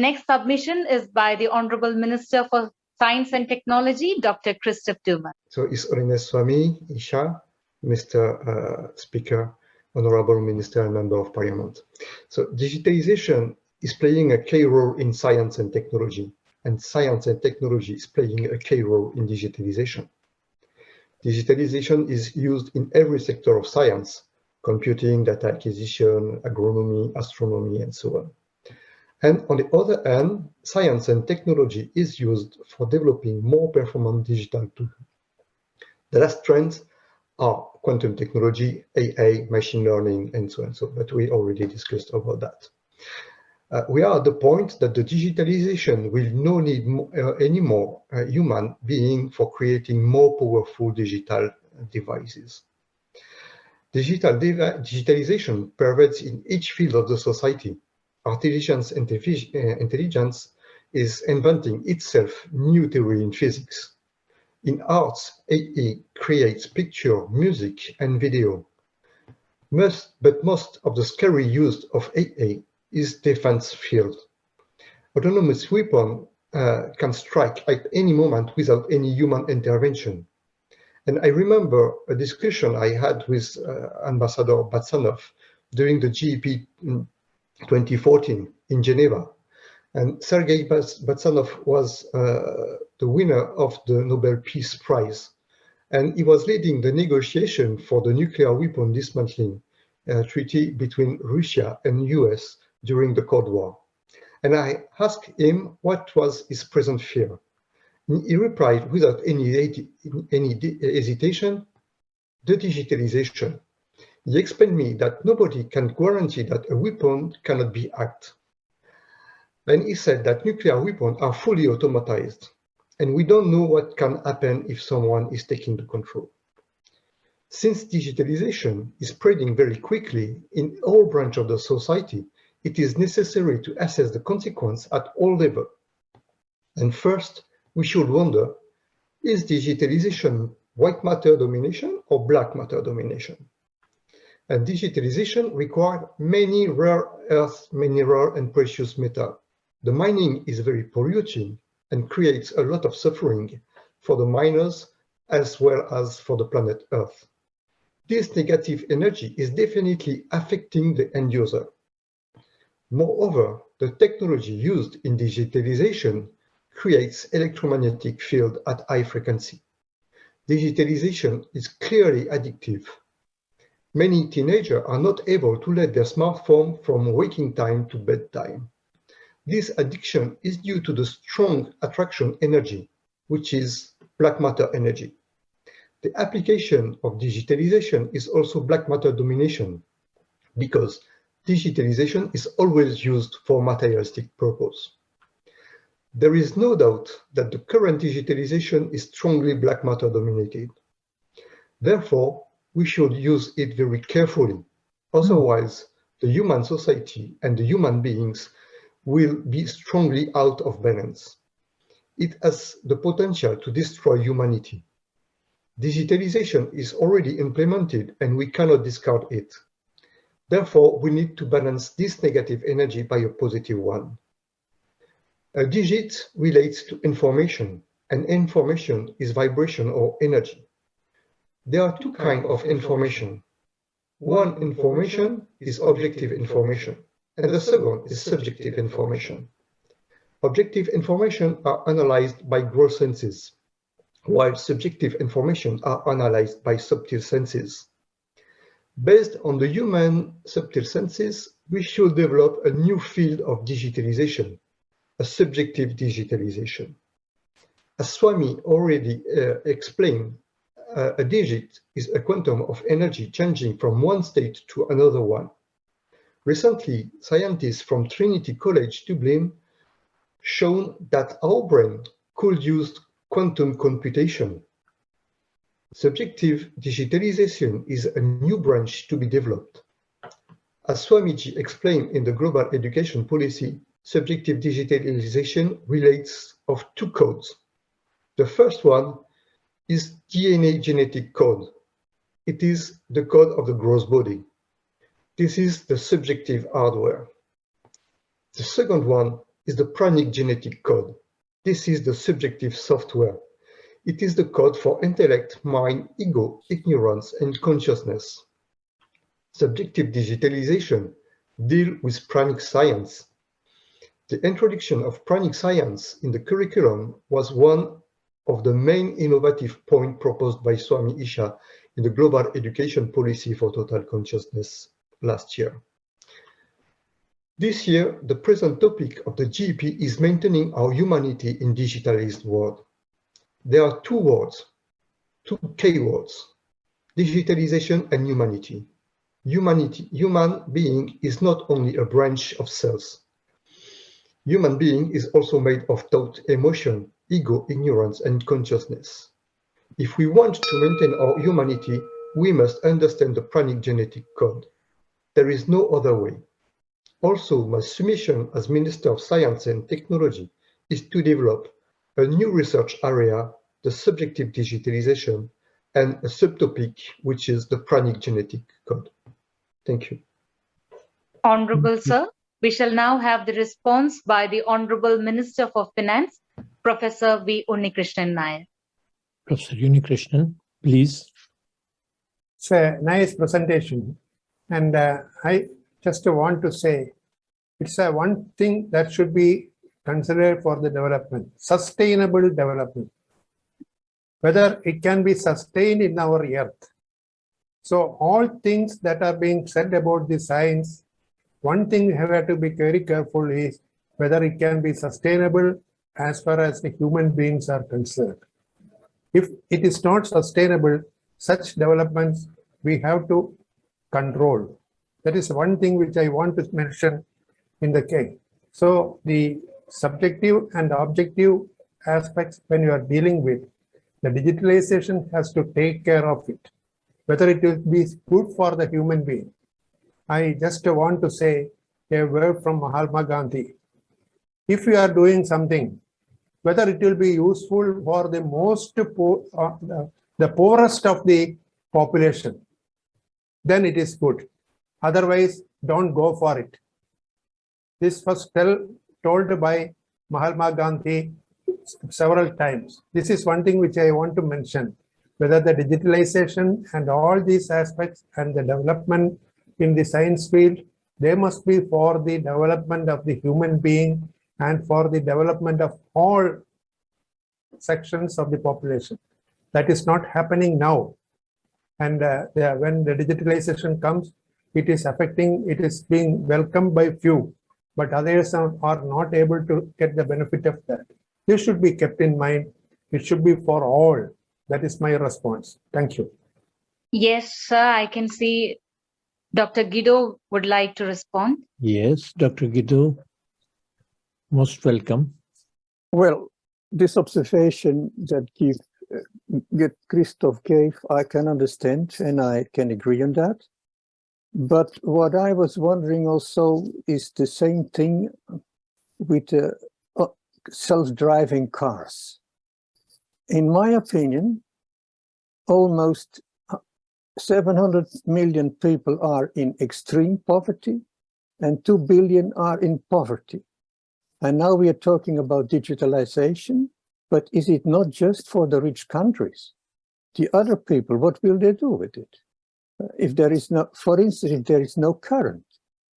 next submission is by the Honorable Minister for Science and Technology, Dr. Christophe Dumas. So, His Holiness Swami Isha, Mr. Speaker, Honorable Minister and Member of Parliament. So, digitalization is playing a key role in science and technology, and science and technology is playing a key role in digitalization. Digitalization is used in every sector of science: computing, data acquisition, agronomy, astronomy, and so on. And on the other hand, science and technology is used for developing more performant digital tools. The last trends are quantum technology, AI, machine learning, and so on. But we already discussed about that. We are at the point that the digitalization will not need any more human being for creating more powerful digital devices. Digitalization pervades in each field of the society. Artificial intelligence is inventing itself new theory in physics. In arts, AI creates picture, music, and video. But most of the scary use of AI is defense field. Autonomous weapon can strike at any moment without any human intervention. And I remember a discussion I had with Ambassador Batsanov during the GEP 2014 in Geneva. And Sergei Batsanov was the winner of the Nobel Peace Prize. And he was leading the negotiation for the nuclear weapon dismantling treaty between Russia and US during the Cold War. And I asked him what was his present fear. He replied without any hesitation, the digitalization. He explained me that nobody can guarantee that a weapon cannot be hacked. Then he said that nuclear weapons are fully automatized, and we don't know what can happen if someone is taking the control. Since digitalization is spreading very quickly in all branches of the society, it is necessary to assess the consequence at all levels. And first, we should wonder, is digitalization white matter domination or black matter domination? And digitalization requires many rare earth mineral and precious metal. The mining is very polluting and creates a lot of suffering for the miners as well as for the planet Earth. This negative energy is definitely affecting the end user. Moreover, the technology used in digitalization creates electromagnetic field at high frequency. Digitalization is clearly addictive. Many teenagers are not able to let their smartphone from waking time to bedtime. This addiction is due to the strong attraction energy, which is black matter energy. The application of digitalization is also black matter domination, because digitalization is always used for materialistic purpose. There is no doubt that the current digitalization is strongly black matter dominated. Therefore, we should use it very carefully. Otherwise, the human society and the human beings will be strongly out of balance. It has the potential to destroy humanity. Digitalization is already implemented and we cannot discard it. Therefore, we need to balance this negative energy by a positive one. A digit relates to information, and information is vibration or energy. There are two kinds of information. One information is objective information, and the second is subjective information. Objective information are analyzed by gross senses, while subjective information are analyzed by subtle senses. Based on the human subtle senses, we should develop a new field of digitalization, a subjective digitalization. As Swami already explained, a digit is a quantum of energy changing from one state to another one. Recently, scientists from Trinity College Dublin shown that our brain could use quantum computation. Subjective digitalization is a new branch to be developed. As Swamiji explained in the Global Education Policy, subjective digitalization relates of two codes. The first one is DNA genetic code. It is the code of the gross body. This is the subjective hardware. The second one is the pranic genetic code. This is the subjective software. It is the code for intellect, mind, ego, ignorance, and consciousness. Subjective digitalization deals with pranic science. The introduction of pranic science in the curriculum was one of the main innovative points proposed by Swami Isha in the Global Education Policy for Total Consciousness last year. This year, the present topic of the GEP is maintaining our humanity in digitalized world. There are two words, two keywords, digitalization and humanity. Human being is not only a branch of cells. Human being is also made of thought, emotion, ego, ignorance, and consciousness. If we want to maintain our humanity, we must understand the pranic genetic code. There is no other way. Also, my submission as Minister of Science and Technology is to develop a new research area, the subjective digitalization, and a subtopic, which is the pranic genetic code. Thank you. Honorable Sir, we shall now have the response by the Honorable Minister for Finance, Professor V. Unnikrishnan Nayar. Professor Unnikrishnan, please. It's a nice presentation, and I just want to say it's one thing that should be considered for the development, sustainable development, whether it can be sustained in our earth. So all things that are being said about the science, one thing we have to be very careful is whether it can be sustainable as far as the human beings are concerned. If it is not sustainable, such developments we have to control. That is one thing which I want to mention in the case. So the subjective and objective aspects when you are dealing with, the digitalization has to take care of it, whether it will be good for the human being. I just want to say a word from Mahatma Gandhi. If you are doing something, whether it will be useful for the most poor, the poorest of the population, then it is good. Otherwise, don't go for it. This was told by Mahatma Gandhi several times. This is one thing which I want to mention, whether the digitalization and all these aspects and the development in the science field, they must be for the development of the human being and for the development of all sections of the population. That is not happening now. And when the digitalization comes, it is affecting, it is being welcomed by few, but others are not able to get the benefit of that. This should be kept in mind. It should be for all. That is my response. Thank you. Yes, sir, I can see Dr. Guido would like to respond. Yes, Dr. Guido, most welcome. Well, this observation that Christophe gave, I can understand and I can agree on that. But what I was wondering also is the same thing with self-driving cars. In my opinion, almost 700 million people are in extreme poverty and 2 billion are in poverty. And now we are talking about digitalization, but is it not just for the rich countries? The other people, what will they do with it? If there is no, for instance, if there is no current,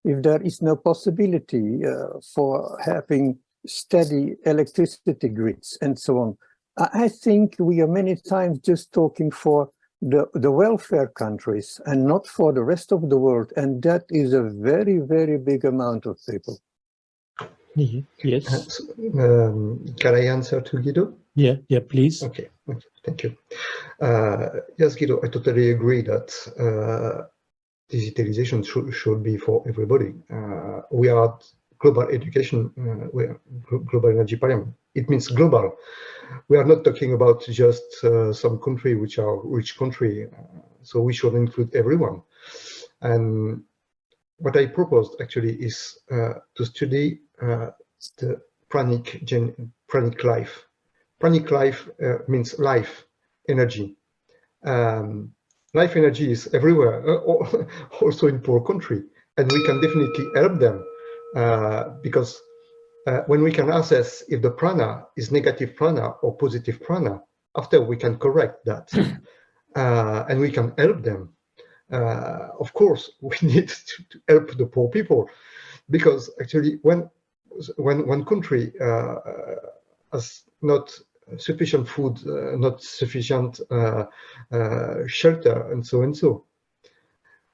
if there is no possibility for having steady electricity grids and so on, I think we are many times just talking for the welfare countries and not for the rest of the world. And that is a very, very big amount of people. Yes. Can I answer to Guido? Yeah, please. Okay, thank you. Yes, Guido, I totally agree that digitalization should be for everybody. We are global education, we are global energy parliament. It means global. We are not talking about just some country which are rich country, so we should include everyone. And what I proposed actually is to study the pranic life. Pranic life means life energy. Life energy is everywhere, also in poor country, and we can definitely help them because when we can assess if the prana is negative prana or positive prana, after we can correct that and we can help them. Of course, we need to help the poor people, because actually when one country has not sufficient food, not sufficient shelter, and so,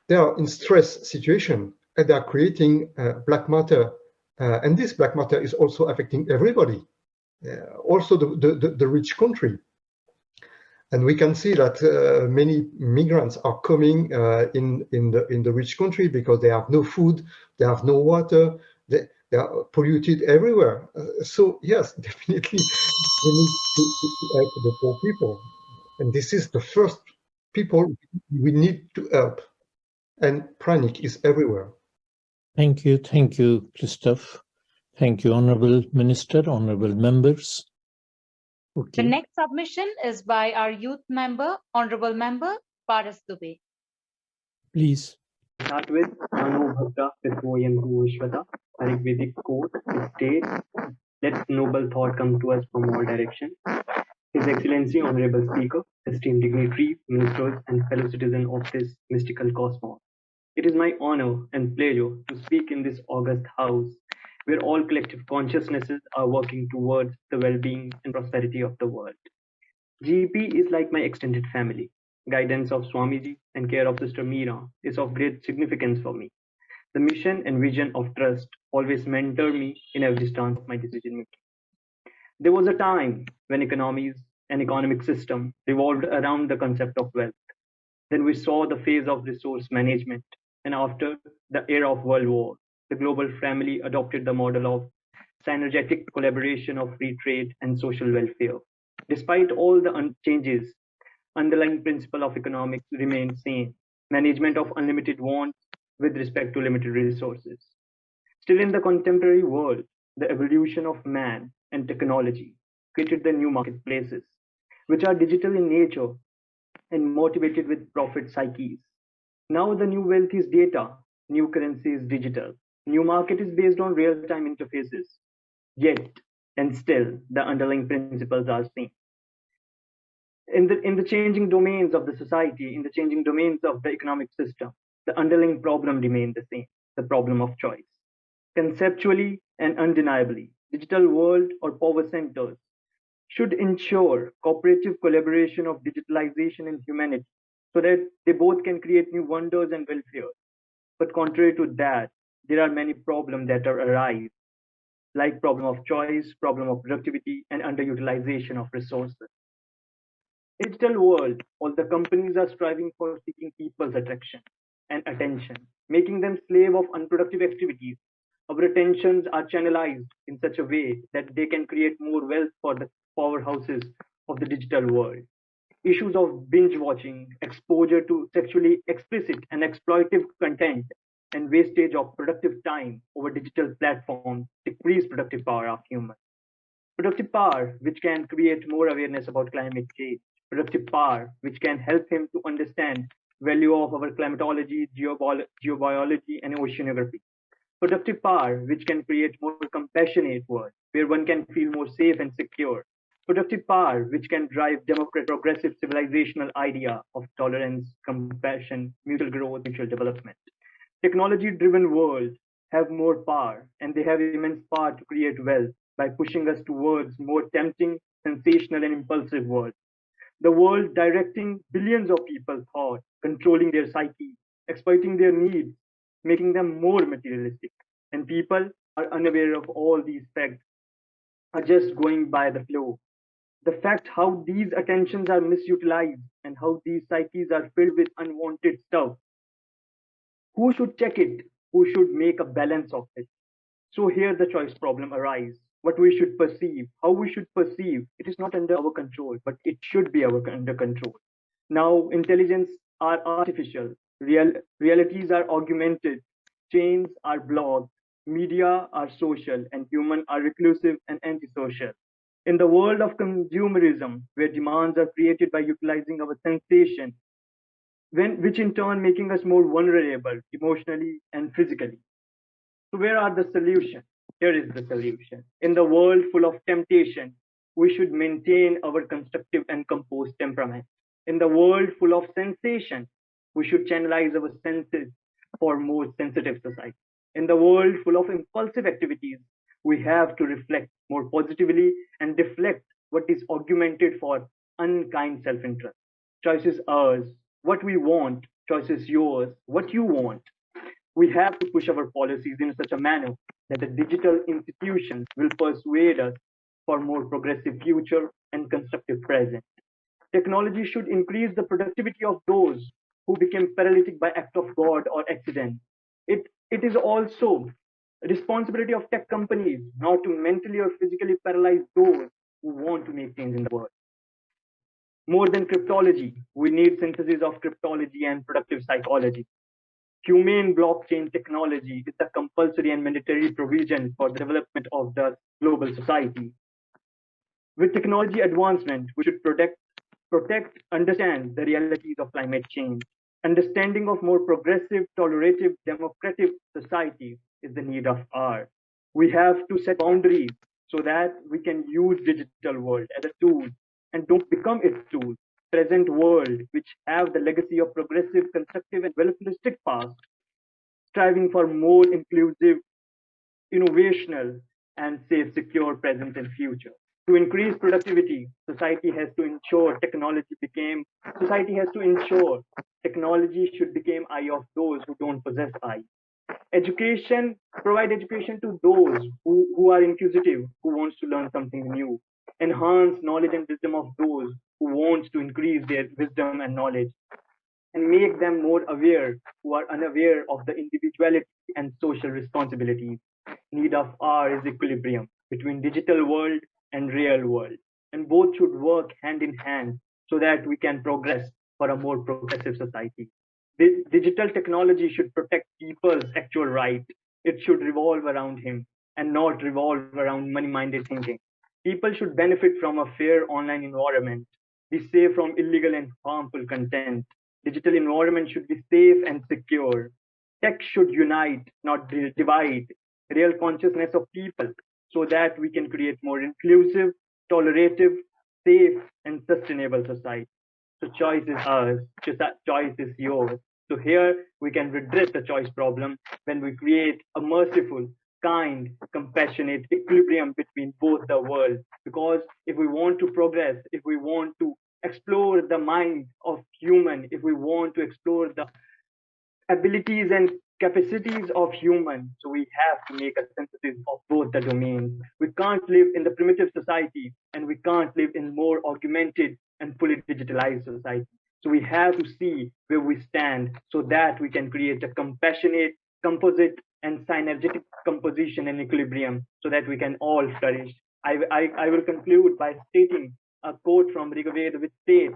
they are in stress situation, and they are creating black matter, and this black matter is also affecting everybody, also the rich country. And we can see that many migrants are coming in the rich country because they have no food, they have no water, they are polluted everywhere. So yes, definitely we need to help the poor people, and this is the first people we need to help. And panic is everywhere. Thank you, Christophe. Thank you, Honorable Minister, honorable members. The next submission is by our youth member, Honorable Member Paras Dubey. Please. Start with Mano Bhakta Pitvoyam Vishwata. Ayurvedic quote states, let noble thought come to us from all directions. His Excellency, Honorable Speaker, esteemed dignitaries, ministers, and fellow citizens of this mystical cosmos. It is my honor and pleasure to speak in this august house, where all collective consciousnesses are working towards the well-being and prosperity of the world. GEP is like my extended family. Guidance of Swamiji and care of Sister Meera is of great significance for me. The mission and vision of trust always mentor me in every stance of my decision making. There was a time when economies and economic system revolved around the concept of wealth. Then we saw the phase of resource management, and after the era of World War, the global family adopted the model of synergetic collaboration of free trade and social welfare. Despite all the changes, underlying principle of economics remains same: management of unlimited wants with respect to limited resources. Still, in the contemporary world, the evolution of man and technology created the new marketplaces, which are digital in nature and motivated with profit psyches. Now the new wealth is data, new currency is digital, new market is based on real-time interfaces. Yet, and still, the underlying principles are same. In the changing domains of the society, in the changing domains of the economic system, the underlying problem remains the same: the problem of choice. Conceptually and undeniably, digital world or power centers should ensure cooperative collaboration of digitalization and humanity, so that they both can create new wonders and welfare. But contrary to that, there are many problems that are arise, like problem of choice, problem of productivity, and underutilization of resources. In digital world, all the companies are striving for seeking people's attraction and attention, making them slave of unproductive activities. Our attentions are channelized in such a way that they can create more wealth for the powerhouses of the digital world. Issues of binge watching, exposure to sexually explicit and exploitative content, and wastage of productive time over digital platforms decrease productive power of humans. Productive power, which can create more awareness about climate change. Productive power, which can help him to understand value of our climatology, geobiology, and oceanography. Productive power, which can create more compassionate world, where one can feel more safe and secure. Productive power, which can drive democratic, progressive civilizational idea of tolerance, compassion, mutual growth, mutual development. Technology-driven world have more power, and they have immense power to create wealth by pushing us towards more tempting, sensational, and impulsive world. The world directing billions of people's thought, controlling their psyche, exploiting their needs, making them more materialistic. And people are unaware of all these facts, are just going by the flow. The fact how these attentions are misutilized and how these psyches are filled with unwanted stuff. Who should check it? Who should make a balance of it? So here the choice problem arises. What we should perceive, how we should perceive, it is not under our control, but it should be under control. Now intelligence are artificial, realities are augmented, chains are blocked, media are social, and human are reclusive and antisocial. In the world of consumerism, where demands are created by utilizing our sensation, which in turn making us more vulnerable emotionally and physically. So where are the solutions? Here is the solution. In the world full of temptation, we should maintain our constructive and composed temperament. In the world full of sensation, we should channelize our senses for more sensitive society. In the world full of impulsive activities, we have to reflect more positively and deflect what is augmented for unkind self-interest. Choice is ours. What we want, choice is yours. What you want. We have to push our policies in such a manner that the digital institutions will persuade us for more progressive future and constructive present. Technology should increase the productivity of those who became paralytic by act of God or accident. It is also a responsibility of tech companies not to mentally or physically paralyze those who want to make change in the world. More than cryptology, we need synthesis of cryptology and productive psychology. Humane blockchain technology is the compulsory and mandatory provision for the development of the global society. With technology advancement, we should understand the realities of climate change. Understanding of more progressive, tolerative, democratic societies is the need of hour. We have to set boundaries so that we can use digital world as a tool and don't become its tool. Present world, which have the legacy of progressive, constructive, and welfaristic past, striving for more inclusive, innovational, and safe, secure present and future. To increase productivity, society has to ensure technology should become eye of those who don't possess eye. Provide education to those who are inquisitive, who wants to learn something new. Enhance knowledge and wisdom of those who wants to increase their wisdom and knowledge, and make them more aware who are unaware of the individuality and social responsibilities. Need of hour is equilibrium between digital world and real world, and both should work hand in hand so that we can progress for a more progressive society. Digital technology should protect people's actual right. It should revolve around him and not revolve around money-minded thinking. People should benefit from a fair online environment, be safe from illegal and harmful content. Digital environment should be safe and secure. Tech should unite, not divide, real consciousness of people so that we can create more inclusive, tolerative, safe, and sustainable society. So choice is ours, choice is yours. So here we can redress the choice problem when we create a merciful, kind, compassionate equilibrium between both the worlds. Because if we want to progress, if we want to explore the mind of human, if we want to explore the abilities and capacities of human, so we have to make a synthesis of both the domains. We can't live in the primitive society and we can't live in more augmented and fully digitalized society. So we have to see where we stand so that we can create a compassionate, composite, and synergetic composition and equilibrium so that we can all flourish. I will conclude by stating a quote from Rigveda which states,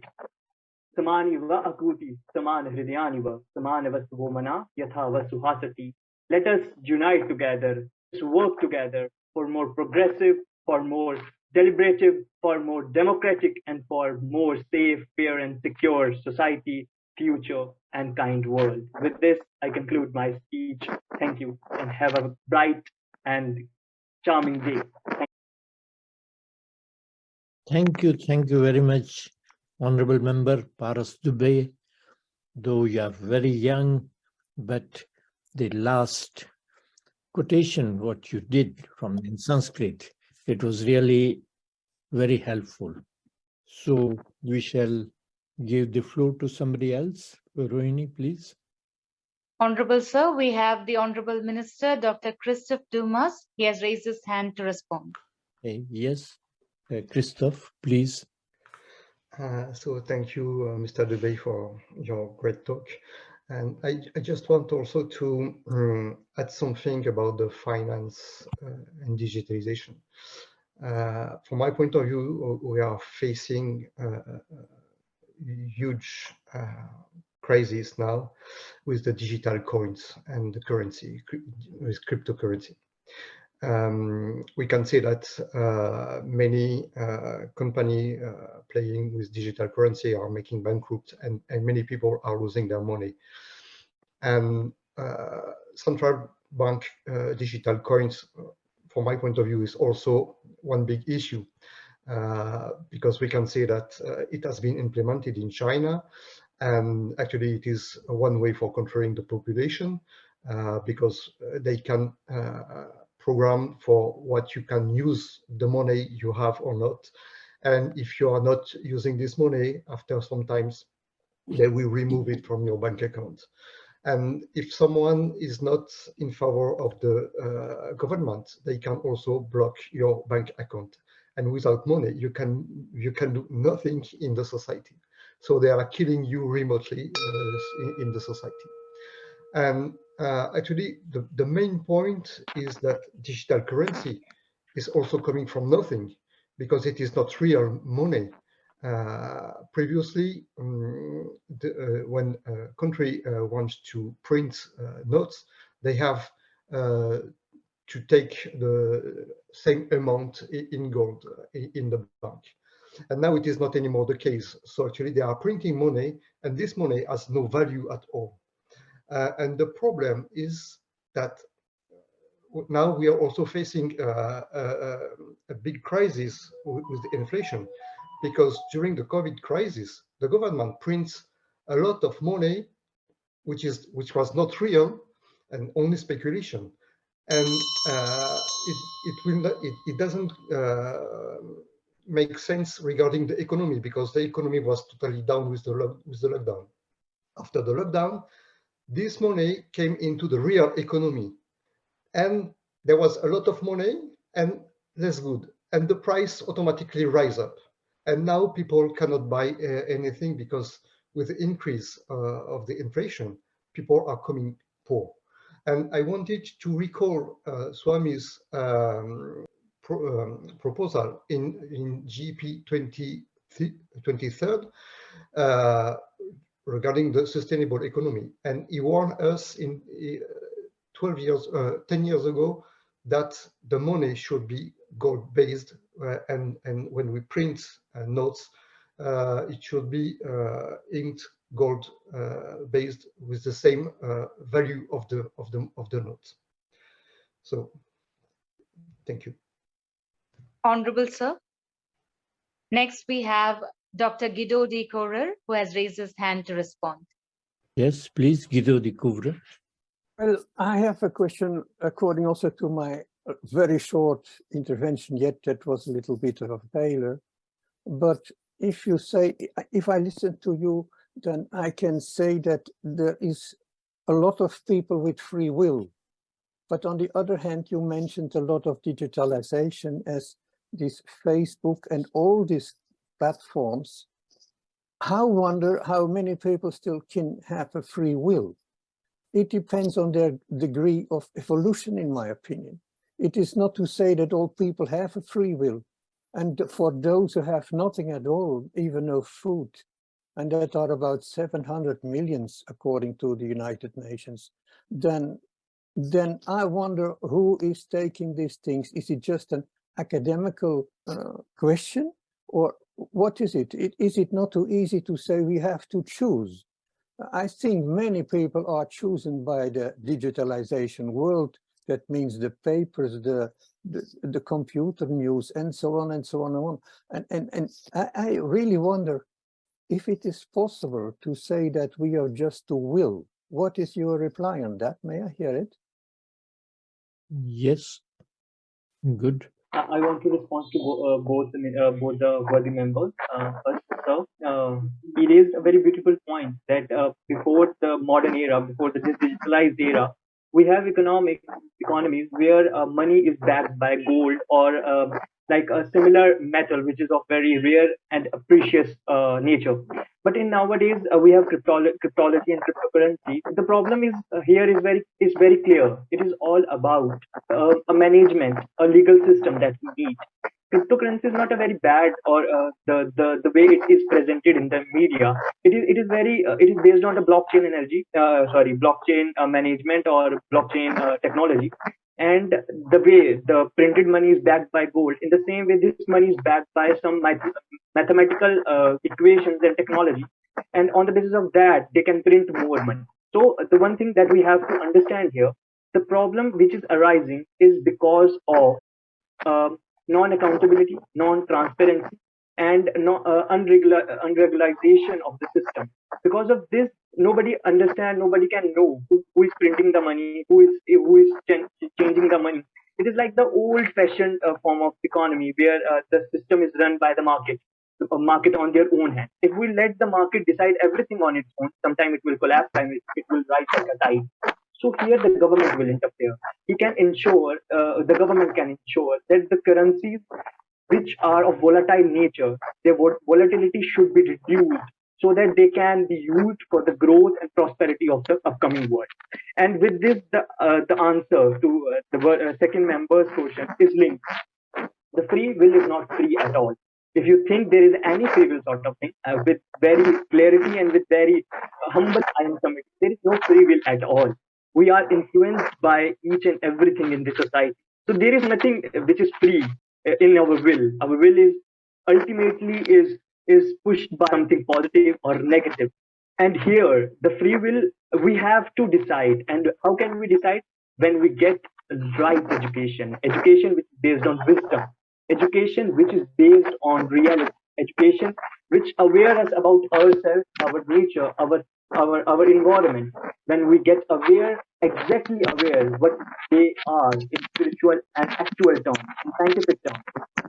Samani va akuti, saman hridayani va, saman vasuvomana, yatha vasuhasati. Let us unite together, let's work together for more progressive, for more deliberative, for more democratic, and for more safe, fair, and secure society, future, and kind world. With this, I conclude my speech. Thank you, and have a bright and charming day. Thank you very much, Honorable Member Paras Dubey. Though you are very young, but the last quotation, what you did from in Sanskrit, it was really very helpful. So we shall give the floor to somebody else. Rohini, please. Honorable Sir, we have the Honorable Minister, Dr. Christophe Dumas. He has raised his hand to respond. Yes, Christophe, please. So thank you, Mr. Dubey, for your great talk. And I just want also to add something about the finance and digitalization. From my point of view, we are facing a huge crisis now with the digital coins and the currency, with cryptocurrency. We can say that many companies playing with digital currency are making bankrupt, and many people are losing their money. And central bank digital coins, from my point of view, is also one big issue. Because we can say that it has been implemented in China, and actually it is one way for controlling the population, because they can program for what you can use the money you have or not. And if you are not using this money, after some times, they will remove it from your bank account. And if someone is not in favor of the government, they can also block your bank account. And without money, you can do nothing in the society. So they are killing you remotely in the society. And actually, the main point is that digital currency is also coming from nothing, because it is not real money. Previously, when a country wants to print notes, they have to take the same amount in gold in the bank. And now it is not anymore the case. So actually they are printing money, and this money has no value at all. And the problem is that now we are also facing a big crisis with the inflation, because during the COVID crisis, the government prints a lot of money, which was not real and only speculation, and it doesn't make sense regarding the economy, because the economy was totally down with the lockdown. After the lockdown, this money came into the real economy, and there was a lot of money and less good, and the price automatically rise up. And now people cannot buy anything, because with the increase of the inflation, people are coming poor. And I wanted to recall Swami's proposal in GEP 23rd regarding the sustainable economy. And he warned us in 10 years ago, that the money should be gold-based, and when we print notes, it should be inked gold based with the same value of the notes. So, thank you. Honorable Sir. Next, we have Dr. Guido de Courer, who has raised his hand to respond. Yes, please, Guido de Courer. Well, I have a question according also to my very short intervention, yet that was a little bit of a failure. But if you say, if I listen to you, then I can say that there is a lot of people with free will. But on the other hand, you mentioned a lot of digitalization as this Facebook and all these platforms. I wonder how many people still can have a free will. It depends on their degree of evolution, in my opinion. It is not to say that all people have a free will. And for those who have nothing at all, even no food, and that are about 700 million according to the United Nations, then I wonder who is taking these things. Is it just an academical question, or what is it? Is it not too easy to say we have to choose? I think many people are chosen by the digitalization world. That means the papers, the computer news, and so on and so on and on. And I really wonder if it is possible to say that we are just to will. What is your reply on that? May I hear it? Yes, good. I want to respond to both the worthy members. First, sir, he raised a very beautiful point that before the modern era, before the digitalized era, we have economies where money is backed by gold or like a similar metal, which is of very rare and precious nature. But in nowadays, we have cryptology and cryptocurrency. The problem is here is very clear. It is all about a management, a legal system that we need. Cryptocurrency is not a very bad or the way it is presented in the media. It is based on the blockchain blockchain management or blockchain technology. And the way the printed money is backed by gold, in the same way this money is backed by some mathematical equations and technology, and on the basis of that they can print more money. So the one thing that we have to understand here The problem which is arising is because of non-accountability, non-transparency, and unregularization of the system. Because of this, nobody understand, nobody can know who is printing the money, who is changing the money. It is like the old-fashioned form of economy where the system is run by the market, a market on their own hand. If we let the market decide everything on its own, sometime it will collapse, sometime it will rise like a tide. So here the government will interfere. The government can ensure that the currencies which are of volatile nature, their volatility should be reduced so that they can be used for the growth and prosperity of the upcoming world. And with this, the answer to the second member's question is linked. The free will is not free at all. If you think there is any free will sort of thing, with very clarity and with very humble I am committed, there is no free will at all. We are influenced by each and everything in the society. So there is nothing which is free in our will. Our will is ultimately is pushed by something positive or negative. And here, the free will, we have to decide. And how can we decide? When we get right education, education which is based on wisdom, education which is based on reality, education which aware us about ourselves, our nature, our environment. When we get aware, exactly aware what they are in spiritual and actual terms, in scientific terms,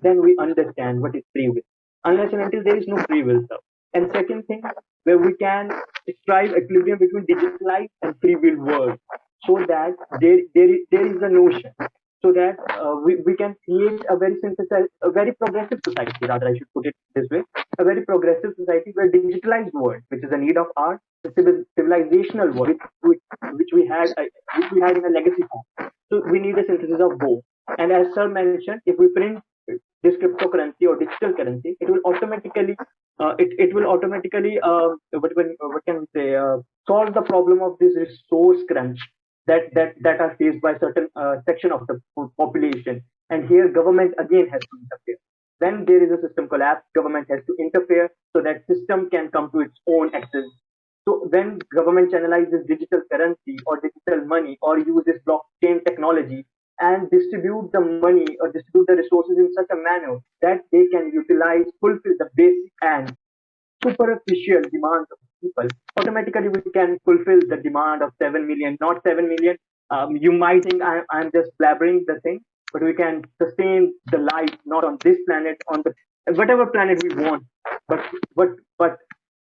then we understand what is free will. Unless and until there is no free will, sir. And second thing, where we can strive equilibrium between digitalized and free will world, so that there is a notion, so that we can create a very synthesized, a very progressive society, rather I should put it this way, a very progressive society where digitalized world, which is a need of our civilizational world, which we had in a legacy form. So we need a synthesis of both. And as sir mentioned, if we print this cryptocurrency or digital currency, it will automatically what can we say, solve the problem of this resource crunch that are faced by certain section of the population. And here government again has to interfere. When there is a system collapse, government has to interfere so that system can come to its own access. So when government channelizes digital currency or digital money or uses blockchain technology and distribute the money or distribute the resources in such a manner that they can fulfill the basic and superficial demands of people, automatically we can fulfill the demand of 7 million, not 7 million. You might think I'm just blabbering the thing, but we can sustain the life not on this planet, on the whatever planet we want.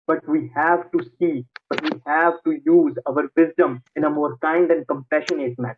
But we have to see, but we have to use our wisdom in a more kind and compassionate manner.